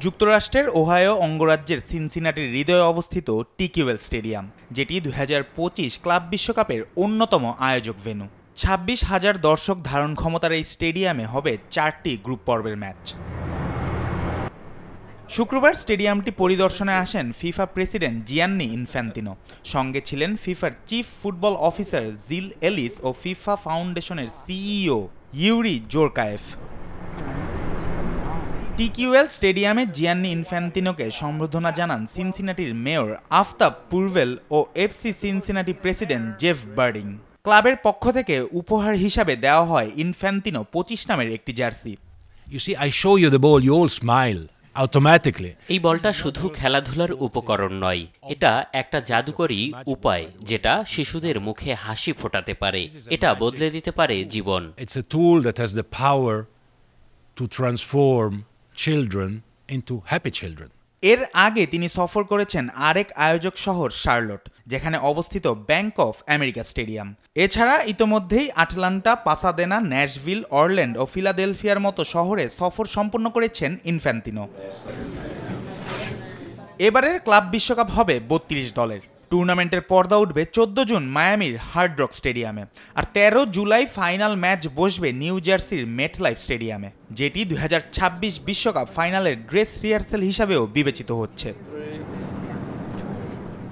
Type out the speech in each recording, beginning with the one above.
যুক্তরাষ্ট্রের ওহাইও অঙ্গরাজ্যের সিনসিনাটির হৃদয়ে অবস্থিত টিকিউএল স্টেডিয়াম, যেটি ২০২৫ ক্লাব বিশ্বকাপের অন্যতম আয়োজক ভেন্যু। ২৬,০০০ দর্শক ধারণ ক্ষমতার এই স্টেডিয়ামে হবে ৪টি গ্রুপ পর্বের ম্যাচ। শুক্রবার স্টেডিয়ামটি পরিদর্শনে আসেন ফিফা প্রেসিডেন্ট জিয়ান্নি ইনফ্যান্তিনো। সঙ্গে ছিলেন ফিফার chief football officer Jill Ellis ও ফিফা ফাউন্ডেশনের সিইও ইউরি জোরকায়েফ। টিকিউএল স্টেডিয়ামে জিয়ান্নি ইনফ্যান্তিনোকে সম্বর্ধনা জানান সিনসিনাটির মেয়র আফতাব পুরভেল ও FC Cincinnati president Jeff Berding. ক্লাবের পক্ষ থেকে উপহার হিসাবে দেওয়া হয় ইনফ্যান্তিনো ২৫ নামের একটি jersey. You see, I show you the ball, you all smile automatically. এই বলটা শুধু খেলাধুলার উপকরণ নয়, এটা একটা জাদুকরী উপায় যেটা শিশুদের মুখে হাসি ফোটাতে পারে, এটা বদলে দিতে পারে জীবন। It's a tool that has the power to transform children into happy children. এর আগে তিনি সফর করেছেন আরেক আয়োজক শহর শার্লট, যেখানে অবস্থিত ব্যাংক অফ আমেরিকা স্টেডিয়াম। এছাড়া ইতোমধ্যেই আটলান্টা, পাসাদেনা, ন্যাশভিল, অরল্যান্ড ও ফিলাডেলফিয়ার মতো শহরে সফর সম্পন্ন করেছেন ইনফ্যান্তিনো। এবারের ক্লাব বিশ্বকাপ হবে ৩২ দলের। টুর্নামেন্টের পর্দা উঠবে ১৪ জুন মায়ামির হার্ড রক স্টেডিয়ামে, আর ১৩ জুলাই ফাইনাল ম্যাচ বসবে নিউ জার্সির মেটলাইফ স্টেডিয়ামে, যেটি ২০২৬ বিশ্বকাপ ফাইনালের ড্রেস রিহার্সাল হিসাবেও বিবেচিত হচ্ছে।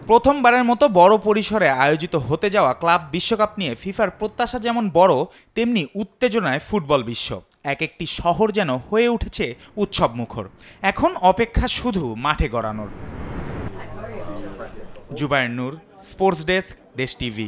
প্রথমবারের মতো বড় পরিসরে আয়োজিত হতে যাওয়া ক্লাব বিশ্বকাপ নিয়ে ফিফার প্রত্যাশা যেমন বড়, তেমনি উত্তেজনায় ফুটবল বিশ্ব। এক একটি শহর যেন হয়ে উঠেছে উৎসবমুখর। এখন অপেক্ষা শুধু মাঠে গড়ানোর। জুবায়ের নূর, স্পোর্টস ডেস্ক, দেশ টিভি।